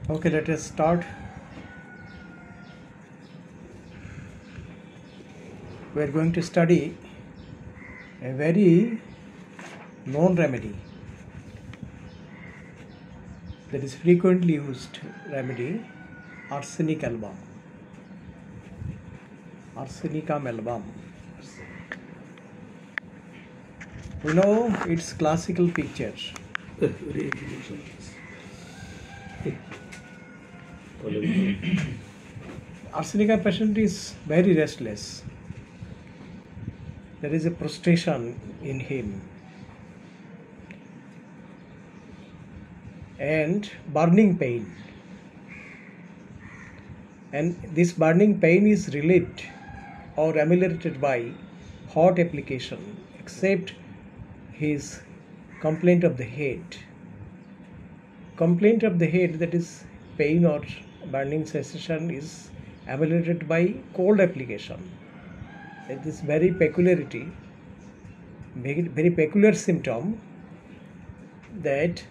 Okay, let us start. We are going to study a very known remedy that is frequently used remedy, arsenic album. Arsenicum album. We know its classical picture. Arsenica patient is very restless. There is a prostration in him and burning pain. And this burning pain is relieved or ameliorated by hot application, except his complaint of the head. Complaint of the head, that is pain or burning sensation, is ameliorated by cold application. It is very peculiarity, very peculiar symptom that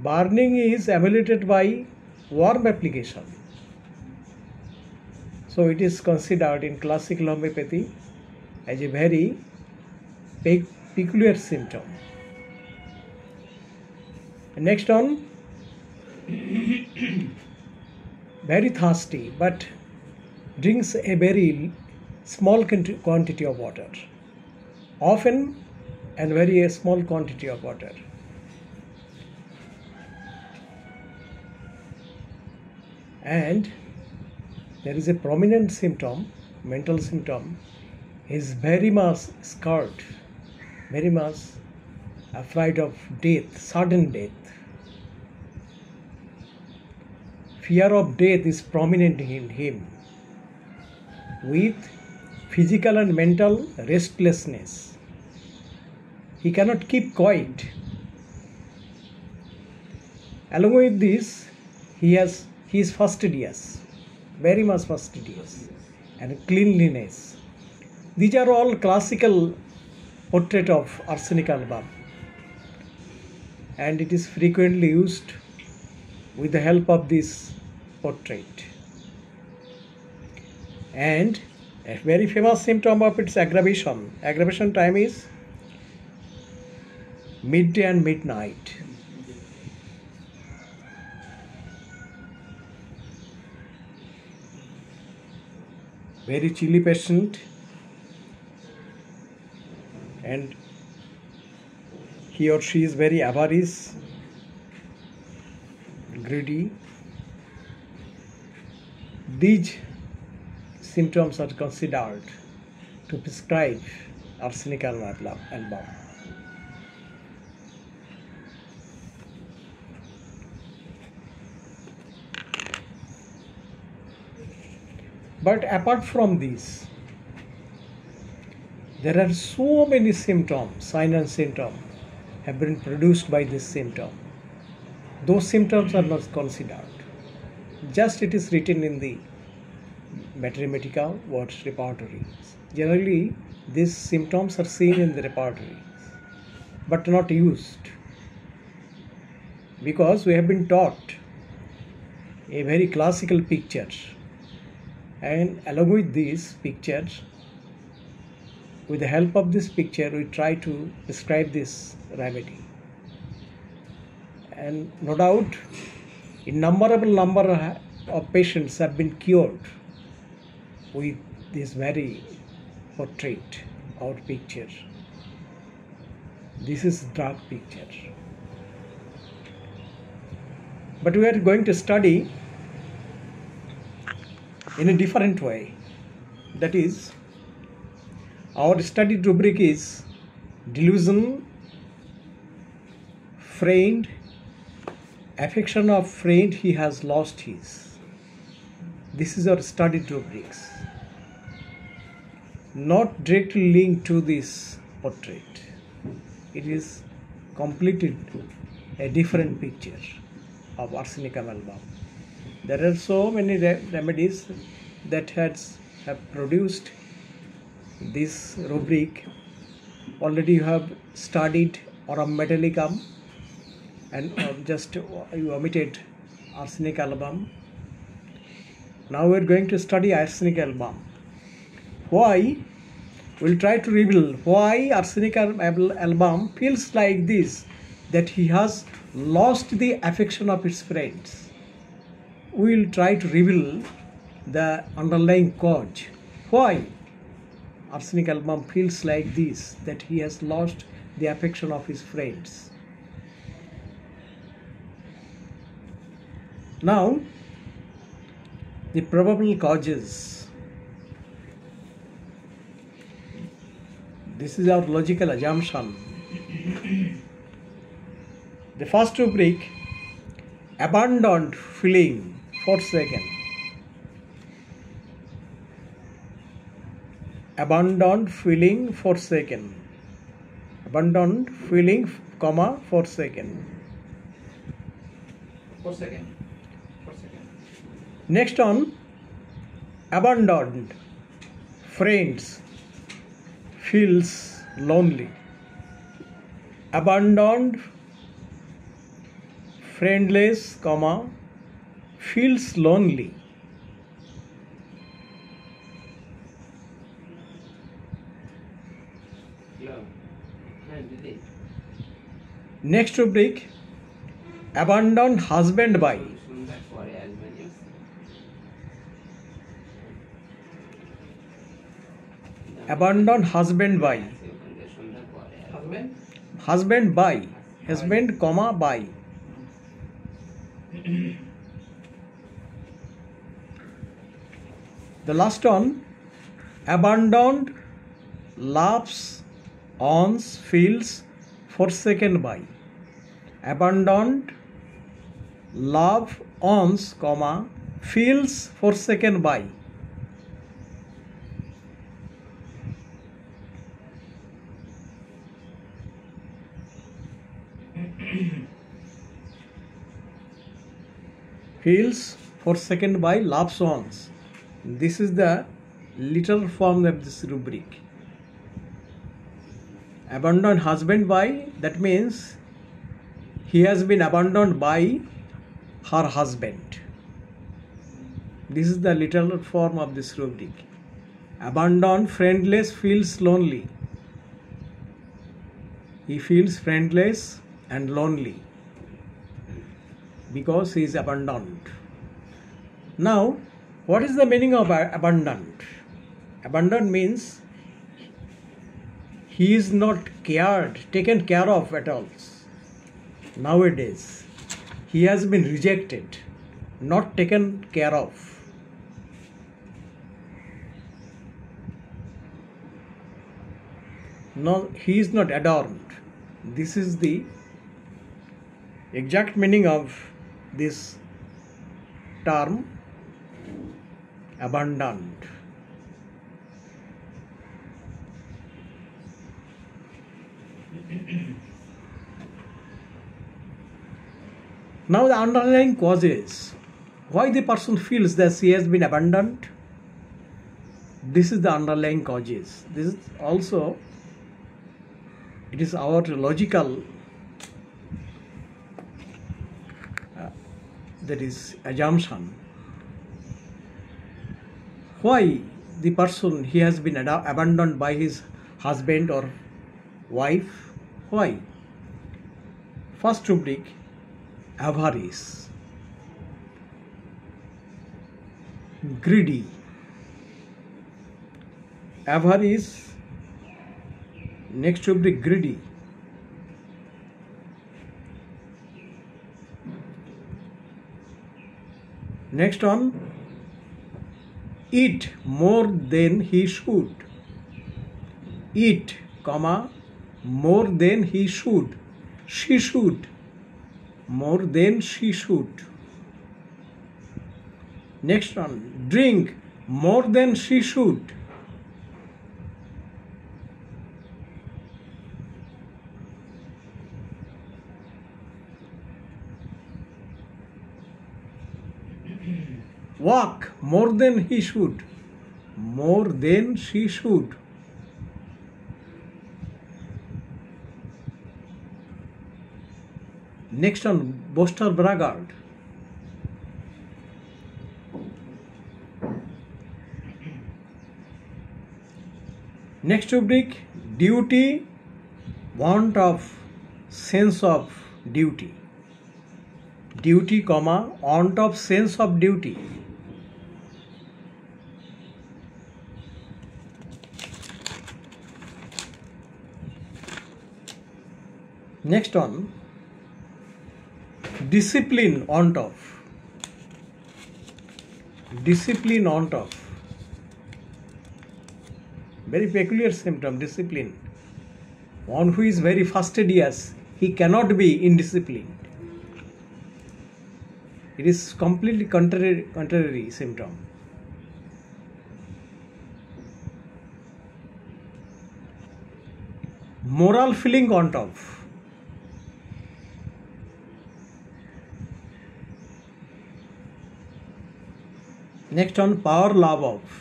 burning is ameliorated by warm application. So it is considered in classical homeopathy as a very peculiar symptom. Next on, very thirsty but drinks a very small quantity of water, often and very small quantity of water. And there is a prominent symptom, mental symptom, is very much scared, very much afraid of death, sudden death. Fear of death is prominent in him, with physical and mental restlessness. He cannot keep quiet. Along with this, he is fastidious, very much fastidious, and cleanliness. These are all classical portrait of arsenic album, and it is frequently used with the help of this portrait. And a very famous symptom of its aggravation. Aggravation time is midday and midnight. Very chilly patient, and he or she is very avarice, greedy. These symptoms are considered to prescribe arsenic album. But apart from this, there are so many symptoms, signs and symptoms have been produced by this symptom. Those symptoms are not considered. Just it is written in the mathematical words repertory. Generally, these symptoms are seen in the repertory, but not used, because we have been taught a very classical picture, and along with these pictures, with the help of this picture, we try to describe this remedy. And no doubt, innumerable number of patients have been cured with this very portrait or picture. This is drug picture. But we are going to study in a different way. That is, our study rubric is delusion, friend, affection of friend he has lost his. This is our study rubrics, not directly linked to this portrait. It is completely a different picture of arsenicum album. There are so many remedies that have produced this rubric. Already you have studied aurum metallicum, and just you omitted arsenic album. Now we are going to study arsenic album. Why? We'll try to reveal why arsenic album feels like this, that he has lost the affection of his friends. We'll try to reveal the underlying cause. Why arsenic album feels like this, that he has lost the affection of his friends. Now, the probable causes. This is our logical assumption. The first rubric, abandoned feeling, forsaken. Abandoned feeling, forsaken. Abandoned feeling, comma, forsaken. Forsaken. Next on, abandoned friends, feels lonely. Abandoned friendless, comma, feels lonely. Next rubric, abandoned husband by. Abandoned husband by. Husband by. Husband, comma, by. The last one, abandoned loves, owns, feels, forsaken by. Abandoned love, owns, comma, feels, forsaken by. Feels, forsaken by, loves, owns. This is the literal form of this rubric. Abandoned husband by, that means he has been abandoned by her husband. This is the literal form of this rubric. Abandoned friendless, feels lonely. He feels friendless and lonely because he is abandoned. Now, what is the meaning of abandoned? Abandoned means he is not taken care of at all. Nowadays, he has been rejected, not taken care of. No, he is not adorned. This is the exact meaning of this term, abandoned. Now the underlying causes, why the person feels that he has been abandoned. This is the underlying causes. This is also, it is our logical that is assumption. Why the person, he has been abandoned by his husband or wife? Why? First rubric, avarice, greedy. Avarice. Next rubric, greedy. Next one, eat more than he should. Eat, comma, more than he should. She should. More than she should. Next one, drink more than she should. Walk more than he should. More than she should. Next one, boaster braggart. Next rubric, duty, want of sense of duty. Duty, comma, want of sense of duty. Next one, discipline, want of. Discipline, want of. Very peculiar symptom, discipline. One who is very fastidious, he cannot be indisciplined. It is completely contrary symptom. Moral feeling, want of. Next one, power, love of.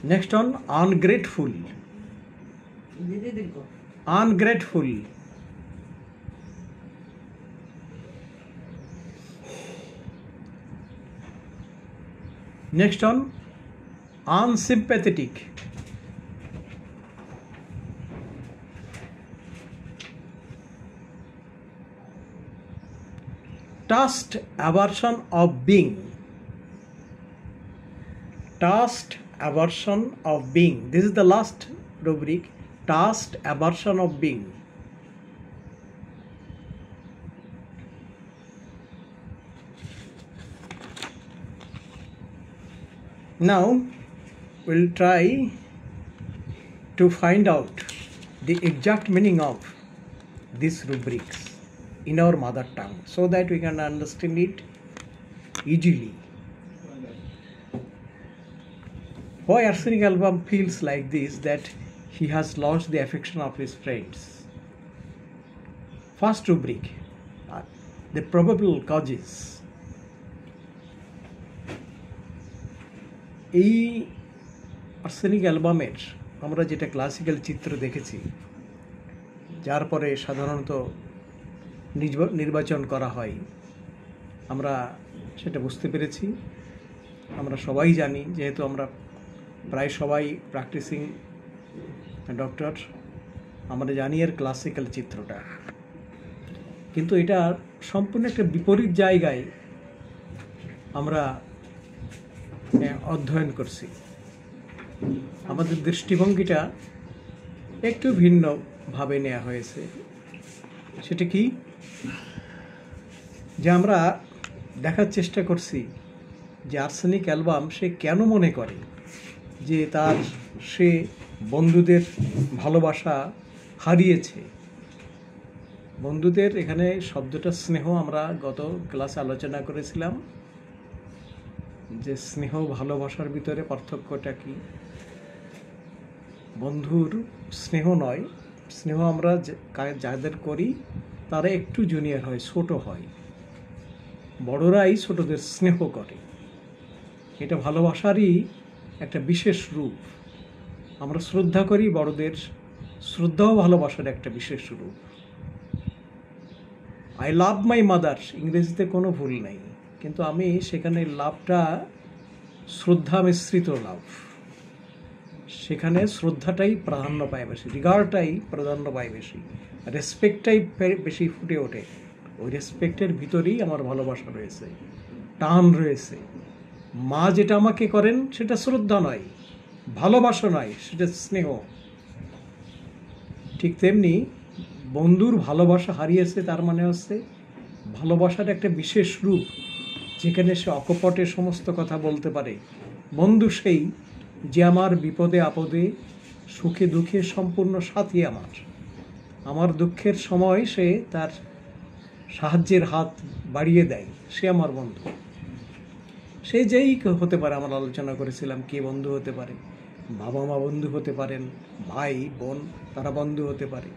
Next one, ungrateful. Ungrateful. Next one, unsympathetic. Taste, aversion of being. Taste, aversion of being. This is the last rubric. Taste, aversion of being. Now we'll try to find out the exact meaning of these rubrics in our mother tongue so that we can understand it easily. Why Arsenic Album feels like this, that he has lost the affection of his friends. First rubric, the probable causes. এই arsenic অ্যালবামের আমরা যেটা classical চিত্র দেখেছি, যার পরে সাধারণত নির্বাচন করা হয়, আমরা সেটা বুঝতে পেরেছি। আমরা সবাই জানি, যেহেতু আমরা প্রায় সবাই প্র্যাকটিসিং ডক্টর, আমরা জানি এর ক্লাসিক্যাল চিত্রটা, কিন্তু এটা সম্পূর্ণ একটা বিপরীত জায়গায় আমরা অধ্যয়ন করছি। আমাদের দৃষ্টিভঙ্গিটা একটু ভিন্নভাবে নেওয়া হয়েছে। সেটা কি, যে আমরা দেখার চেষ্টা করছি যে আর্সেনিক অ্যালবাম সে কেন মনে করে যে সে বন্ধুদের ভালোবাসা হারিয়েছে। বন্ধুদের এখানে শব্দটা স্নেহ, আমরা গত ক্লাসে আলোচনা করেছিলাম যে স্নেহ ভালোবাসার ভিতরে পার্থক্যটা কি। বন্ধুর স্নেহ নয়, স্নেহ আমরা যাদের করি তারা একটু জুনিয়র হয়, ছোট হয়, বড়রাই ছোটদের স্নেহ করে। এটা ভালোবাসারই একটা বিশেষ রূপ। আমরা শ্রদ্ধা করি বড়দের, শ্রদ্ধাও ভালোবাসার একটা বিশেষ রূপ। আই লাভ মাই মাদার, ইংরেজিতে কোনো ভুল নেই, কিন্তু আমি সেখানে লাভটা শ্রদ্ধা মিশ্রিত লাভ, সেখানে শ্রদ্ধাটাই প্রাধান্য পায় বেশি, রিগার্ডটাই প্রাধান্য পায় বেশি, রেসপেক্টটাই বেশি ফুটে ওঠে। ওই রেসপেক্টের ভিতরেই আমার ভালোবাসা রয়েছে, টান রয়েছে। মা যেটা আমাকে করেন সেটা শ্রদ্ধা নয়, ভালোবাসা নয়, সেটা স্নেহ। ঠিক তেমনি বন্ধুর ভালোবাসা হারিয়েছে, তার মানে হচ্ছে ভালোবাসার একটা বিশেষ রূপ, যেখানে সে অকপটে সমস্ত কথা বলতে পারে। বন্ধু সেই যে আমার বিপদে আপদে সুখে দুঃখে সম্পূর্ণ সাথী, আমার দুঃখের সময় সে তার সাহায্যের হাত বাড়িয়ে দেয়, সে আমার বন্ধু। সে যেই হতে পারে, আমরা আলোচনা করেছিলাম কে বন্ধু হতে পারে। বাবা মা বন্ধু হতে পারেন, ভাই বোন তারা বন্ধু হতে পারে।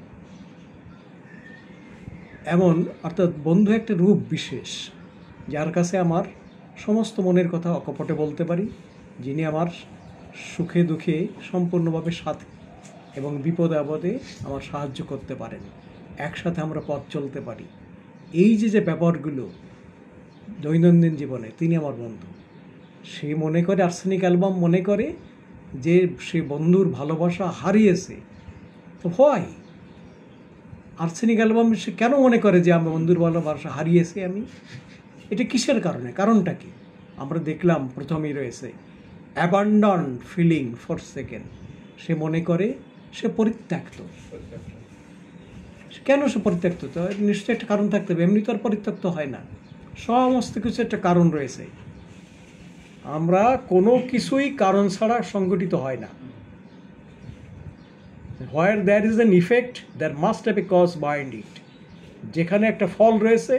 এমন অর্থাৎ বন্ধু একটা রূপ বিশেষ, যার কাছে আমার সমস্ত মনের কথা অকপটে বলতে পারি, যিনি আমার সুখে দুঃখে সম্পূর্ণভাবে সাথী এবং বিপদে আপদে আমার সাহায্য করতে পারেন, একসাথে আমরা পথ চলতে পারি। এই যে ব্যাপারগুলো দৈনন্দিন জীবনে, তিনি আমার বন্ধু। সে মনে করে, আর্সেনিক অ্যালবাম মনে করে যে সে বন্ধুর ভালোবাসা হারিয়েছে। তো হয় আর্সেনিক অ্যালবাম সে কেন মনে করে যে আমি বন্ধুর ভালোবাসা হারিয়েছি আমি? এটা কিসের কারণে? কারণটা কি? আমরা দেখলাম প্রথমেই রয়েছে অ্যাবান্ডন ফিলিং ফর সেকেন্ড। সে মনে করে সে পরিত্যক্ত। কেন সে পরিত্যক্ত? তো নিশ্চয়ই একটা কারণ থাকতে হবে, এমনি তো আর পরিত্যক্ত হয় না, সমস্ত কিছু একটা কারণ রয়েছে। আমরা কোনো কিছুই কারণ ছাড়া সংগঠিত হয় না। Where there is an effect there must have a cause behind it. যেখানে একটা ফল রয়েছে,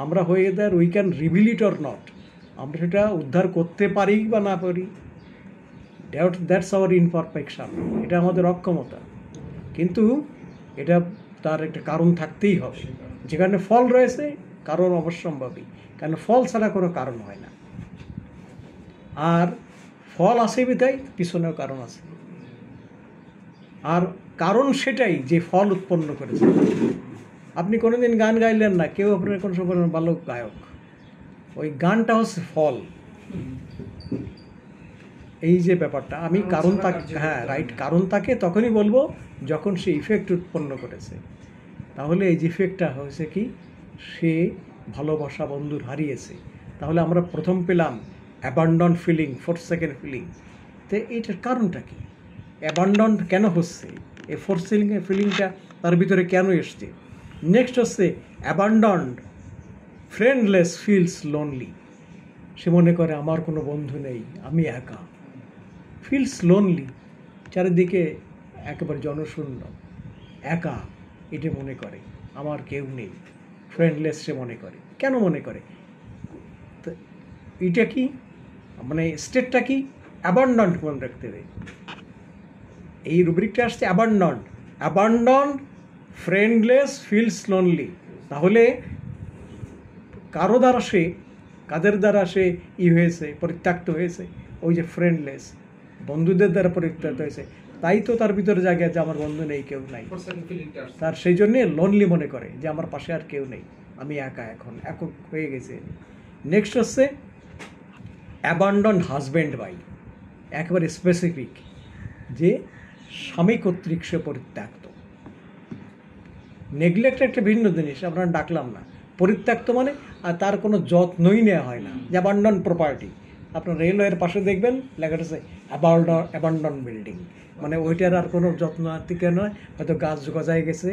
আমরা হয়ে there we can reveal it or not, আমরা সেটা উদ্ধার করতে পারি বা না পারি, দ্যাটস আওয়ার ইনপারফেকশন, এটা আমাদের অক্ষমতা। কিন্তু এটা তার একটা কারণ থাকতেই হবে। যেখানে ফল রয়েছে কারণ অবশ্যম্ভাবী, কারণ ফল ছাড়া কোনো কারণ হয় না। আর ফল আসে বিধায় পিছনেও কারণ আছে, আর কারণ সেটাই যে ফল উৎপন্ন করেছে। আপনি কোনোদিন গান গাইলেন না, কেউ আপনার কোনো সময় ভালো গায়ক, ওই গানটা হচ্ছে ফল। এই যে ব্যাপারটা, আমি কারণ তাকে, হ্যাঁ রাইট, কারণ তাকে তখনই বলবো যখন সে ইফেক্ট উৎপন্ন করেছে। তাহলে এই যে ইফেক্টটা হয়েছে কি, সে ভালোবাসা বন্ধুর হারিয়েছে। তাহলে আমরা প্রথম পেলাম abandon feeling, forsaken feeling. তো এইটার কারণটা কি? অ্যাবান্ডন কেন হচ্ছে? এই ফোর সেকেন্ড ফিলিংটা তার ভিতরে কেন এসছে? নেক্সট হচ্ছে অ্যাবান্ডন্ড ফ্রেন্ডলেস ফিলস লোনলি। সে মনে করে আমার কোনো বন্ধু নেই, আমি একা। ফিলস লোনলি, চারিদিকে একেবারে জনশূন্য, একা, এটা মনে করে, আমার কেউ নেই। ফ্রেন্ডলেস সে মনে করে। কেন মনে করে? তো এটা কি, মানে স্টেটটা কি? অ্যাবান্ডন্ট মনে রাখতে হবে। এই রুব্রিকটা আসছে অ্যাবান্ডন ফ্রেন্ডলেস ফিলস লোনলি। তাহলে কারো দ্বারা সে, কাদের দ্বারা সে হয়েছে, পরিত্যক্ত হয়েছে? ওই যে ফ্রেন্ডলেস, বন্ধুদের দ্বারা পরিত্যক্ত হয়েছে। তাই তো তার ভিতরে জায়গা যে আমার বন্ধু নেই, কেউ নাই, তার সেই জন্যে লোনলি মনে করে যে আমার পাশে আর কেউ নেই, আমি একা, এখন একক হয়ে গেছে। নেক্সট হচ্ছে অ্যাবান্ডন হাজব্যান্ড বাই, একেবারে স্পেসিফিক, যে স্বামী কর্তৃক সে পরিত্যক্ত। নেগলেক্ট একটা ভিন্ন জিনিস, আপনারা ডাকলাম না। পরিত্যক্ত মানে আর তার কোনো যত্নই নেওয়া হয় না, যে অ্যাবান্ডন প্রপার্টি। আপনার রেলওয়ের পাশে দেখবেন লেখা আছে অ্যাবান্ডন বিল্ডিং, মানে ওইটার আর কোনো যত্ন থেকে নয়। হয়তো গাছ গজায় গেছে,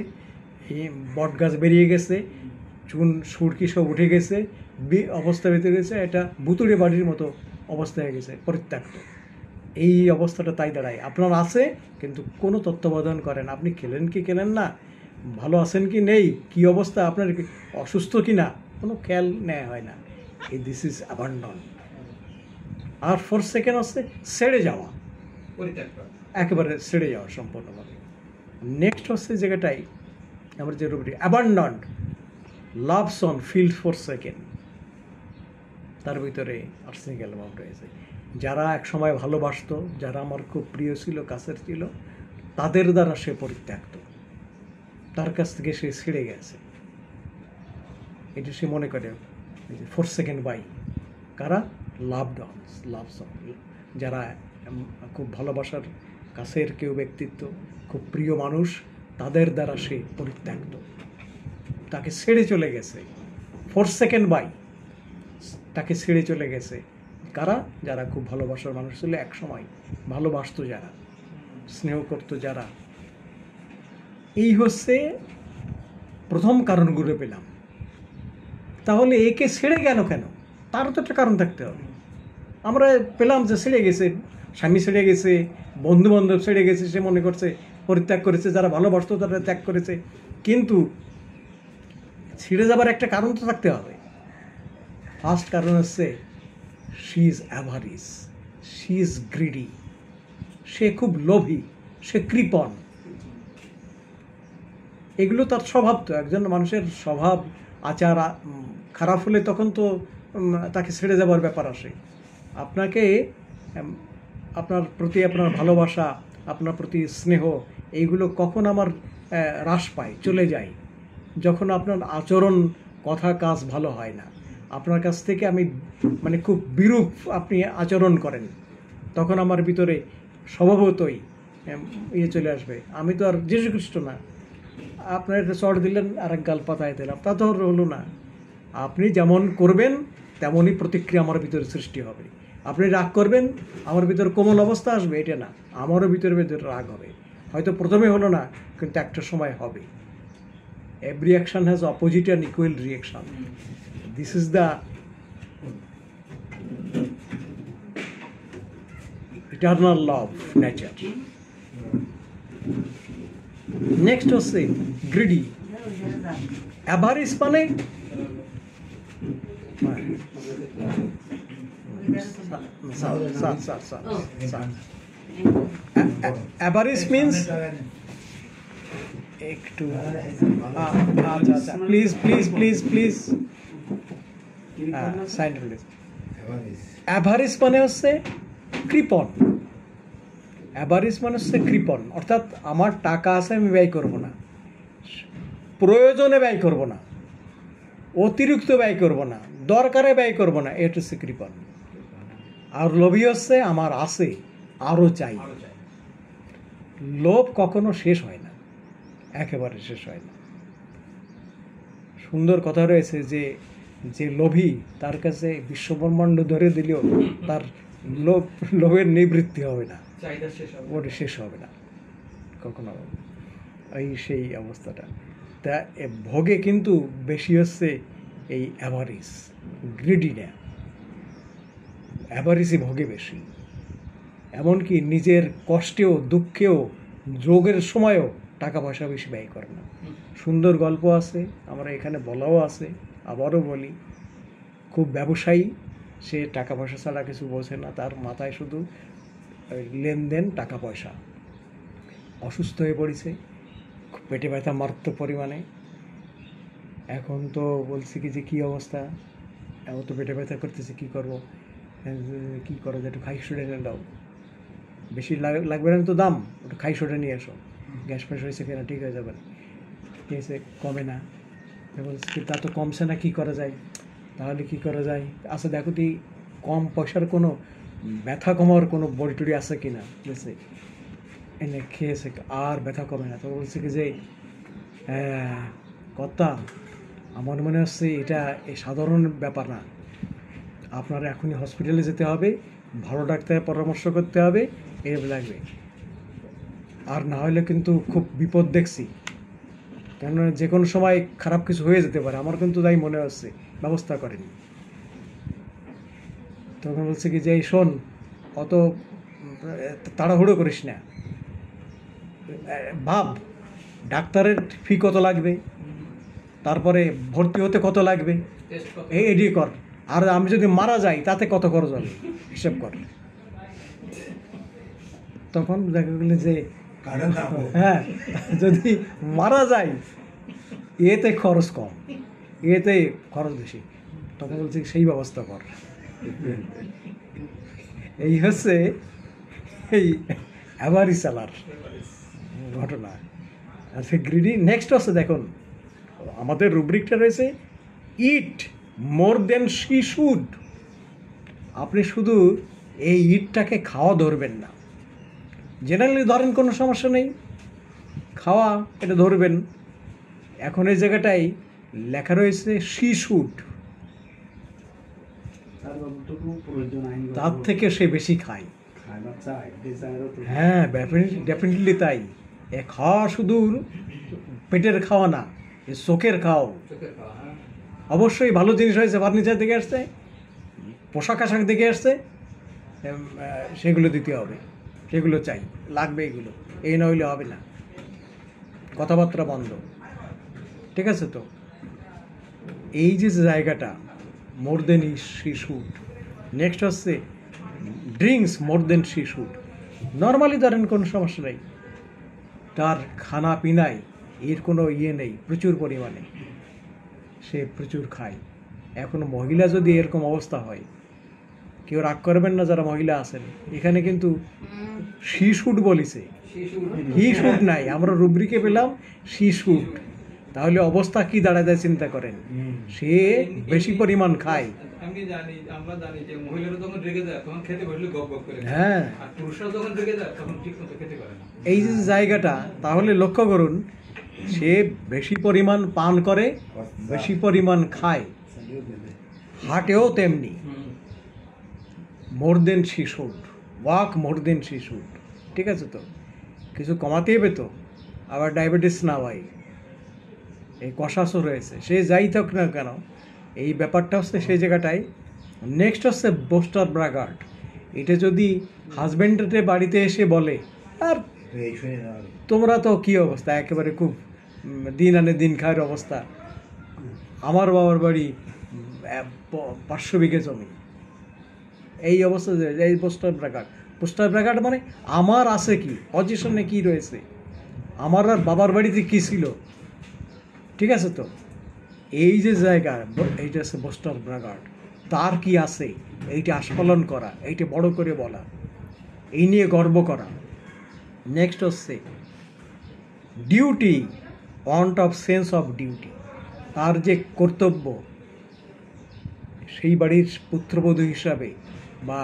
বট গাছ বেরিয়ে গেছে, চুন সুরকি সব উঠে গেছে, অবস্থা ভিতরে গেছে, এটা ভুতুড়ে বাড়ির মতো অবস্থা হয়ে গেছে, পরিত্যক্ত। এই অবস্থাটা তাই দাঁড়ায়। আপনার আছে কিন্তু কোনো তত্ত্বাবধান করেন, আপনি খেলেন কি খেলেন না, ভালো আছেন কি নেই, কি অবস্থা, আপনার অসুস্থ কি না, কোনো খেয়াল নেওয়া হয় না। এই দিস ইজ অ্যাবান্ডন। আর ফোর সেকেন্ড হচ্ছে ছেড়ে যাওয়া, একেবারে ছেড়ে যাওয়া সম্পূর্ণভাবে। নেক্সট হচ্ছে জায়গাটাই আমার যে rubric abandoned loves on field four second, তার ভিতরে আর্সেনিক অ্যালবাম রয়েছে। যারা একসময় ভালোবাসতো, যারা আমার খুব প্রিয় ছিল, কাছের ছিল, তাদের দ্বারা সে পরিত্যক্ত, তার কাছ থেকে সে ছিঁড়ে গেছে, এটা সে মনে করে। ফোর সেকেন্ড বাই কারা? লাভস অন, যারা খুব ভালোবাসার কাছের কেউ ব্যক্তিত্ব, খুব প্রিয় মানুষ, তাদের দ্বারা সে পরিত্যক্ত, তাকে ছেড়ে চলে গেছে। ফোর সেকেন্ড বাই, তাকে ছেড়ে চলে গেছে কারা? যারা খুব ভালোবাসার মানুষ ছিল, এক সময় ভালোবাসতো, যারা স্নেহ করতো, যারা। এই হচ্ছে প্রথম কারণগুলো পেলাম। তাহলে একে ছেড়ে গেল কেন? তারও তো একটা কারণ থাকতে হবে। আমরা পেলাম যে ছেড়ে গেছে, স্বামী ছেড়ে গেছে, বন্ধু বান্ধব ছেড়ে গেছে, সে মনে করছে পরিত্যাগ করেছে, যারা ভালোবাসতো তারা ত্যাগ করেছে। কিন্তু ছিঁড়ে যাবার একটা কারণ তো থাকতে হবে। ফার্স্ট কারণ হচ্ছে she is avarice, she is greedy, সে খুব লোভী, সে কৃপণ। এগুলো তার স্বভাব। তো একজন মানুষের স্বভাব আচার খারাপ হলে তখন তো তাকে ছেড়ে যাবার ব্যাপার আসে। আপনাকে, আপনার প্রতি আপনার ভালোবাসা, আপনার প্রতি স্নেহ, এইগুলো কখন আমার হ্রাস পায়, চলে যায়? যখন আপনার আচরণ, কথা, কাজ ভালো হয় না। আপনার কাছ থেকে আমি মানে খুব বিরূপ আপনি আচরণ করেন, তখন আমার ভিতরে স্বভাবতই ইয়ে চলে আসবে। আমি তো আর যীশু খ্রিস্ট না, আপনার একটা চড় দিলেন আর এক গাল পাতায় দিলাম, তা তো হলো না। আপনি যেমন করবেন তেমনই প্রতিক্রিয়া আমার ভিতরে সৃষ্টি হবে। আপনি রাগ করবেন, আমার ভিতরে কোমল অবস্থা আসবে, এটা না, আমারও ভিতরে রাগ হবে। হয়তো প্রথমে হলো না, কিন্তু একটা সময় হবে। Every action has opposite and equal reaction. This is the eternal law of nature. Next হচ্ছে গ্রিডি। অ্যাভারিস মানে অ্যাভারিস মিনস একটু আচ্ছা please please please please avarice মানে হচ্ছে কৃপণ। অ্যাভারিস মানে হচ্ছে কৃপণ, অর্থাৎ আমার টাকা আছে আমি ব্যয় করব না, প্রয়োজনে ব্যয় করব না, অতিরিক্ত ব্যয় করব না, দরকারে ব্যয় করব না, এটা হচ্ছে কৃপণ। আর লোভী হচ্ছে আমার আছে আরও চাই। লোভ কখনো শেষ হয় না, একেবারে শেষ হয় না। সুন্দর কথা রয়েছে যে যে লোভী তার কাছে বিশ্বব্রহ্মাণ্ড ধরে দিলেও তার লোভের নিবৃত্তি হবে না, ওটা শেষ হবে না কখনো। এই সেই অবস্থাটা। তা ভোগে কিন্তু বেশি হচ্ছে এই অ্যাভারিস, গ্রিডি না, অ্যাভারিসই ভোগে বেশি। এমনকি নিজের কষ্টেও দুঃখেও যোগের সময়ও টাকা পয়সা বেশি ব্যয় করে না। সুন্দর গল্প আছে, আমরা এখানে বলাও আছে, আবারও বলি। খুব ব্যবসায়ী, সে টাকা পয়সা ছাড়া কিছু বোঝে না, তার মাথায় শুধু লেনদেন, টাকা পয়সা। অসুস্থ হয়ে পড়েছে, পেটে ব্যথা মারাত্মক পরিমাণে। এখন তো বলছি কি যে কী অবস্থা, এমন তো পেটে ব্যথা করতেছে, কী করবো, কী করো, যে একটু খাই সোডা এনে দাও, বেশি লাগবে না তো দাম, একটু খাই সোডা নিয়ে আসো, গ্যাস ফ্যাস হয়েছে কিনা ঠিক হয়ে যাবে। ঠিক আছে, কমে না, বলছি তা তো কমছে না, কী করা যায়, তাহলে কী করা যায়, আচ্ছা দেখো তুই কম পয়সার কোনো ব্যথা কমার কোনো বড়ি টড়ি আছে কি না, বুঝছে, এনে খেয়েছে আর ব্যথা কমে না। তো বলছে কি যে কর্তা, আমার মনে হচ্ছে এটা এই সাধারণ ব্যাপার না, আপনার এখনই হসপিটালে যেতে হবে, ভালো ডাক্তারের পরামর্শ করতে হবে, এর লাগবে, আর না হলে কিন্তু খুব বিপদ দেখছি, কেননা যে কোনো সময় খারাপ কিছু হয়ে যেতে পারে, আমার কিন্তু তাই মনে হচ্ছে, ব্যবস্থা করেনি। তখন বলছে কি যে এই শোন, অত তাড়াহুড়ো করিস না, ভাব ডাক্তারের ফি কত লাগবে, তারপরে ভর্তি হতে কত লাগবে, এডি কর, আর আমি যদি মারা যাই তাতে কত খরচ হবে হিসেব কর। তখন দেখা গেল যে হ্যাঁ, যদি মারা যায় এতে খরচ কম, এতে খরচ বেশি, তখন বলছে সেই ব্যবস্থা কর। এই হচ্ছে এই অ্যাভারিস চালার ঘটনা। আর সে গ্রিডি। নেক্সট হচ্ছে দেখুন, আমাদের রুব্রিকটা রয়েছে ইট মোর দেন শি শুড। আপনি শুধু এই ইটটাকে খাওয়া ধরবেন না, জেনারেলি ধরেন কোনো সমস্যা নেই, খাওয়া এটা ধরবেন। এখন এই জায়গাটাই লেখা রয়েছে শি শুড, তার থেকে সে বেশি খায়। হ্যাঁ, ডেফিনেটলি তাই। এ খাওয়া শুধু পেটের খাওয়া না, এ চোখের খাওয়া। অবশ্যই ভালো জিনিস হয়েছে, ফার্নিচার দেখে আসছে, পোশাক আশাক দেখে আসছে, সেগুলো দিতে হবে, সেগুলো চাই, লাগবে, এগুলো এই নইলে হবে না, কথাবার্তা বন্ধ। ঠিক আছে? তো এই যে জায়গাটা more than she should. Next হচ্ছে drinks more than she should. Normally ধরেন কোনো সমস্যা নেই, তার খানা পিনায় এর কোনো ইয়ে নেই, প্রচুর পরিমাণে সে প্রচুর খায়। এখন মহিলা যদি এরকম অবস্থা হয়, কেউ রাগ করবেন না যারা মহিলা আছেন, এখানে কিন্তু শি শুড বলিছে, হি শুড নাই, আমরা রুব্রিকে পেলাম শি শুড। তাহলে অবস্থা কি দাঁড়ায় যায় চিন্তা করেন। সে বেশি পরিমাণ খায়। আমি জানি, আমরা জানি যে মহিলারা যখন রেগে যায় তখন খেতে বসলে গপ গপ করে, হ্যাঁ, আর পুরুষরা যখন রেগে যায় তখন ঠিক মতো খেতে পারে না। এই যে জায়গাটা, তাহলে লক্ষ্য করুন, সে বেশি পরিমাণ পান করে, বেশি পরিমাণ খায়, হাঁটেও তেমনি। More than she should walk, more than she should. ঠিক আছে, তো কিছু কমাতে হবে তো, আবার ডায়াবেটিস না হয়, এই কষাসর হয়েছে, সে যাই থাক না কেন, এই ব্যাপারটা হচ্ছে সেই জায়গাটায়। নেক্সট হচ্ছে বোস্টার ব্রাগার্ড। এটা যদি হাজব্যান্ডের বাড়িতে এসে বলে, আর তোমরা তো কী অবস্থা, একেবারে খুব দিন আনে দিন খায়ের অবস্থা, আমার বাবার বাড়ি 500 বিঘে জমি, এই অবস্থা, এই পোস্টার ব্র্যাকেট। পোস্টার ব্র্যাকেট মানে আমার আছে কি, পজিশনে কি রয়েছে, আমার আর বাবার বাড়িতে কি ছিল। ঠিক আছে, তো এই যে জায়গা, এইটা হচ্ছে পোস্টার ব্র্যাকেট। তার কি আছে এইটা আস্ফলন করা, এইটা বড় করে বলা, এই নিয়ে গর্ব করা। নেক্সট হচ্ছে duty, want of sense of duty. তার যে কর্তব্য, সেই বাড়ির পুত্রবধূ হিসাবে বা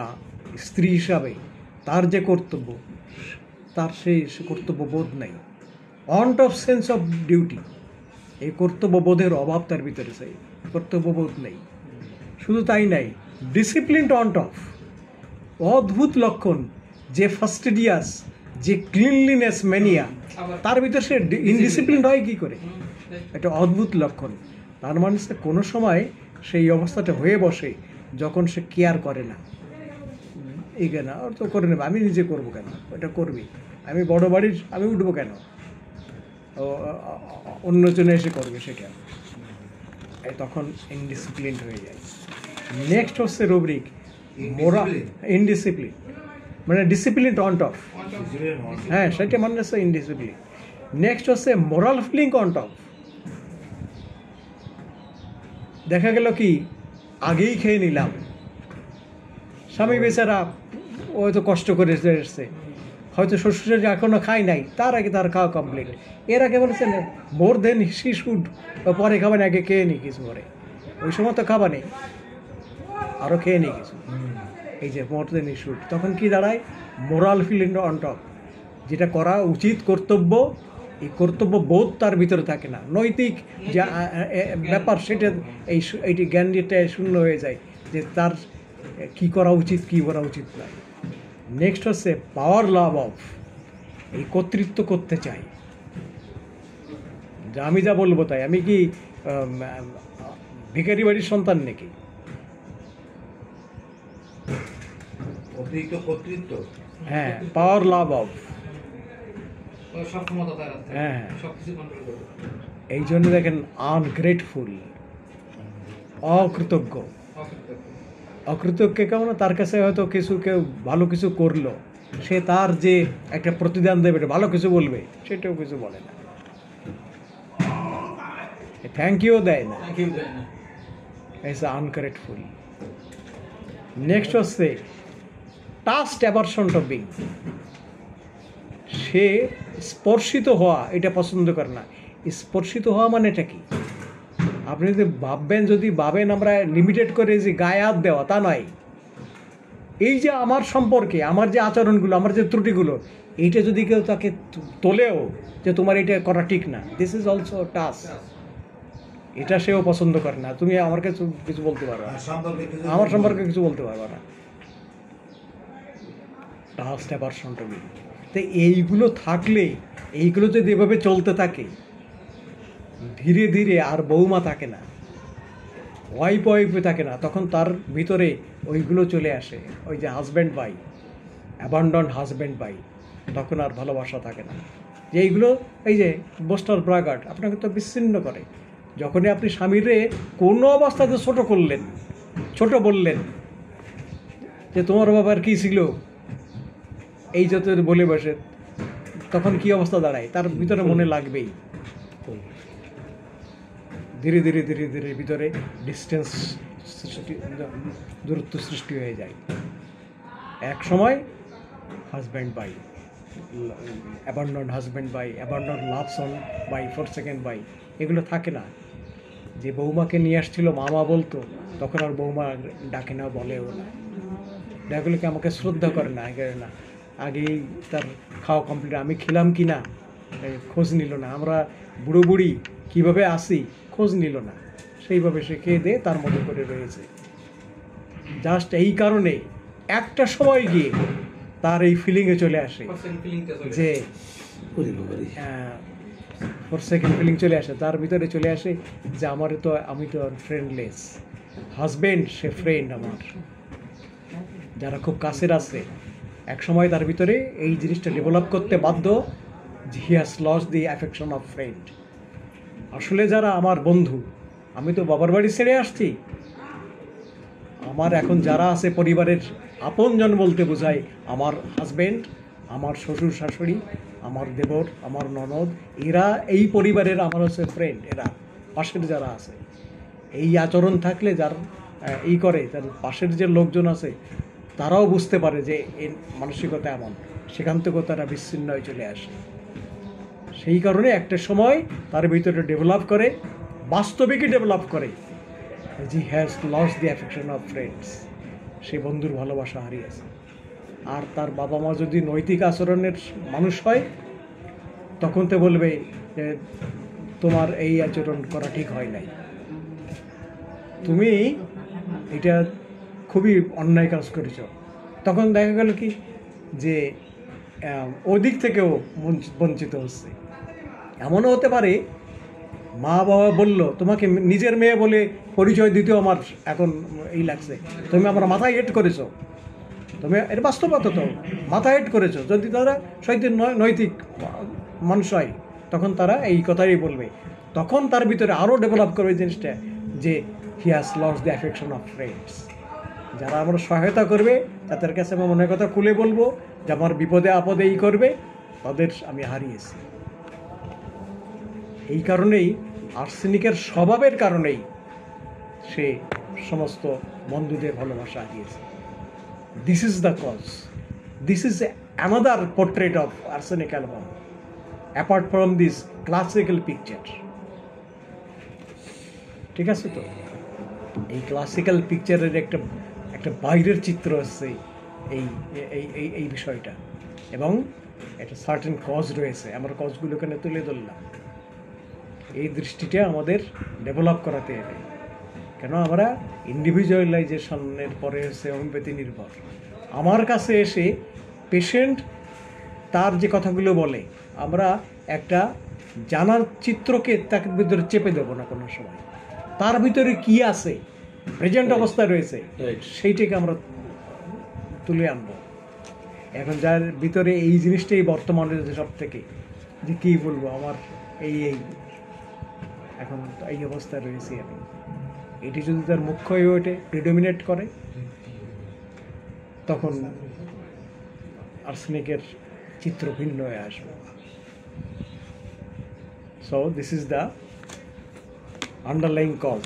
স্ত্রী হিসাবে তার যে কর্তব্য, তার সেই কর্তব্য বোধ নেই। Want of sense of duty, এই কর্তব্যবোধের অভাব তার ভিতরে, চাই কর্তব্যবোধ নেই। শুধু তাই নাই, ডিসিপ্লিন ওয়ান্ট অফ, অদ্ভুত লক্ষণ, যে ফাস্টিডিয়াস, যে ক্লিনলিনেস ম্যানিয়া, তার ভিতরে সে ইনডিসিপ্লিন হয় কী করে, এটা অদ্ভুত লক্ষণ। তার মানে সে কোনো সময় সেই অবস্থাটা হয়ে বসে যখন সে কেয়ার করে না, এই কেন ওর তো করে নেবে, আমি নিজে করবো কেন, ওটা করবি, আমি বড় বাড়ির, আমি উঠবো কেন, অন্যজনে এসে করবে সেটা, তখন ইনডিসিপ্লিন হয়ে যায়। নেক্সট হচ্ছে রুব্রিক মোরাল ইনডিসিপ্লিন, মানে ডিসিপ্লিন ওয়ান্ট অফ, হ্যাঁ সেটা মানে হচ্ছে ইনডিসিপ্লিন। নেক্সট হচ্ছে মোরাল ফিলিং ওয়ান্ট অফ। দেখা গেল কি, আগেই খেয়ে নিলাম, স্বামী বেচারা ওই তো কষ্ট করে এসছে, হয়তো শ্বশুর এখনও খায় নাই, তার আগে তার খাওয়া কমপ্লিট, এর আগে বলেছেন মোর দেন শি শুড, পরে খাবেন, আগে খেয়ে নিই কিছু, পরে ওই সময় তো খাবা নেই, আরও খেয়ে নিই কিছু, এই যে মোর দেন শি শুড। তখন কি দাঁড়ায়, মোরাল ফিলিং অন টপ, যেটা করা উচিত কর্তব্য, এই কর্তব্য বোধ তার ভিতরে থাকে না, নৈতিক যে ব্যাপার সেটা এইটি জ্ঞানটা শূন্য হয়ে যায়, যে তার কি করা উচিত, কি করা উচিত নয়। নেক্সট হচ্ছে পাওয়ার লাভ অফ, এই কর্তৃত্ব করতে চাই, যে আমি যা বলবো তাই, আমি কি ভিখারি বাড়ির সন্তান নাকি, কর্তৃত্ব। হ্যাঁ, পাওয়ার লাভ অফ, সব ক্ষমতা তার আছে, হ্যাঁ, সবকিছু কন্ট্রোল করবে। এই জন্য দেখেন আনগ্রেটফুল, অকৃতজ্ঞ। অকৃতজ্ঞ কেমন, তার কাছে হয়তো কিছু কেউ ভালো কিছু করলো, সে তার যে একটা প্রতিদান দেবে, ভালো কিছু বলবে, সেটাও কিছু বলে না, থ্যাংক ইউ দেয় না, ইটস আনগ্রেটফুল। নেক্সট হচ্ছে টাস্ট অ্যাভারশন টু বিং, সে স্পর্শিত হওয়া এটা পছন্দ করে না। স্পর্শিত হওয়া মানে এটা কি, আপনি যদি ভাবেন আমরা লিমিটেড করে যে গায়ে হাত দেওয়া, তা নয়। এই যে আমার সম্পর্কে, আমার যে আচরণগুলো, আমার যে ত্রুটিগুলো, এইটা যদি কেউ তাকে তোলেও যে তোমার এটা করা ঠিক না, দিস ইজ অলসো টাস্ক, এটা সেও পছন্দ করে না। তুমি আমার কাছে কিছু বলতে পারবে না, আমার সম্পর্কে কিছু বলতে পারবে না, টাস্ক অ্যাভারশন টু বিং। তো এইগুলো থাকলে, এইগুলো যদি এভাবে চলতে থাকে, ধীরে ধীরে আর বৌমা থাকে না, ওয়াইফে থাকে না, তখন তার ভিতরে ওইগুলো চলে আসে, ওই যে husband by, abandon husband by, তখন আর ভালোবাসা থাকে না। যে এইগুলো, এই যে বোস্টার ব্রাগার্ড আপনাকে তো বিচ্ছিন্ন করে, যখনই আপনি স্বামীরে কোনো অবস্থাতে ছোট বললেন যে তোমার বাবার কী ছিল, এই যত বলে বসে, তখন কি অবস্থা দাঁড়ায়, তার ভিতরে মনে লাগবেই। ধীরে ধীরে ধীরে ধীরে ভিতরে ডিস্টেন্স দূরত্ব সৃষ্টি হয়ে যায়, এক সময় husband by, abandon husband by, abandon love song by, forsaken by, এগুলো থাকে না। যে বৌমাকে নিয়ে আসছিল মামা বলতো, তখন আর বৌমা ডাকে না, বলেও না। এগুলোকে আমাকে শ্রদ্ধা করে না, আগে না, আগেই তার খাওয়া কমপ্লিট, আমি খেলাম কি না খোঁজ নিল না। আমরা বুড়ো বুড়ি কীভাবে আসি খোঁজ নিল না, সেইভাবে সে খেয়ে দিয়ে তার মতো করে রয়েছে। জাস্ট এই কারণে একটা সময় গিয়ে তার এই ফিলিংয়ে চলে আসে যে ফর সেকেন্ড ফিলিং চলে আসে, তার ভিতরে চলে আসে যে আমি তো ফ্রেন্ডলেস। হাজব্যান্ড সে ফ্রেন্ড আমার, যারা খুব কাছের আছে, এক সময় তার ভিতরে এই জিনিসটা ডেভেলপ করতে বাধ্য, হি has lost the affection of friend. আসলে যারা আমার বন্ধু, আমি তো বাবার বাড়ি ছেড়ে আসছি, আমার এখন যারা আছে পরিবারের আপনজন বলতে বোঝায় আমার হাজব্যান্ড, আমার শ্বশুর শাশুড়ি, আমার দেবর, আমার ননদ, এরা এই পরিবারের আমার হচ্ছে ফ্রেন্ড। এরা পাশের যারা আছে, এই আচরণ থাকলে যার এই করে, তার পাশের যে লোকজন আছে তারাও বুঝতে পারে যে এর মানসিকতা এমন, সেখান থেকেও তারা বিচ্ছিন্ন হয়ে চলে আসে। সেই কারণে একটা সময় তার ভিতরে ডেভেলপ করে, বাস্তবিকই ডেভেলপ করে, he has lost the affection of friends. সে বন্ধুর ভালোবাসা হারিয়েছে। আর তার বাবা মা যদি নৈতিক আচরণের মানুষ হয়, তখন তো বলবে যে তোমার এই আচরণ করা ঠিক হয় নাই, তুমি এটা খুবই অন্যায় কাজ করেছ। তখন দেখা গেল কি যে ওদিক থেকেও বঞ্চিত হচ্ছে। এমনও হতে পারে মা বাবা বলল, তোমাকে নিজের মেয়ে বলে পরিচয় দিতেও আমার এখন এই লাগছে, তুমি আমার মাথায় হেড করেছো, তুমি এর বাস্তবতা তো মাথায় হেড করেছো। যদি তারা সত্যি নৈতিক মানুষ হয়, তখন তারা এই কথাই বলবে। তখন তার ভিতরে আরও ডেভেলপ করবে জিনিসটা যে হি has lost the affection of friends. যারা আমরা সহায়তা করবে, তাদের কাছে আমার মনের কথা খুলে বলবো, যে আমার বিপদে আপদে এই করবে, তাদের আমি হারিয়েছি। এই কারণেই আর্সেনিকের স্বভাবের কারণেই সে সমস্ত বন্ধুদের ভালোবাসা হারিয়েছে। This is the cause, this is another portrait of arsenic album apart from this classical picture. ঠিক আছে তো, এই ক্লাসিক্যাল পিকচারের একটা বাইরের চিত্র হচ্ছে এই এই এই এই বিষয়টা, এবং একটা সার্টেন কজ রয়েছে, আমরা কজগুলো এখানে তুলে ধরলাম। এই দৃষ্টিটা আমাদের ডেভেলপ করাতে হবে, কেন আমরা ইন্ডিভিজুয়ালাইজেশনের পরে হচ্ছে হোমিওপ্যাথি নির্ভর। আমার কাছে এসে পেশেন্ট তার যে কথাগুলো বলে, আমরা একটা জানার চিত্রকে তার ভিতরে চেপে দেবো না কোনো সময়। তার ভিতরে কি আছে, প্রেজেন্ট অবস্থায় রয়েছে, সেইটাকে আমরা তুলে আনবো। এখন যার ভিতরে এই জিনিসটাই বর্তমানে রয়েছে সব থেকে, যে কী বলবো, আমার এই এখন এই অবস্থায় রয়েছি আমি, এটি যদি তার মুখ্য হয়ে ওঠে, প্রিডোমিনেট করে, তখন আর্সেনিকের চিত্র ভিন্ন হয়ে আসবে। So this is the underlying cause.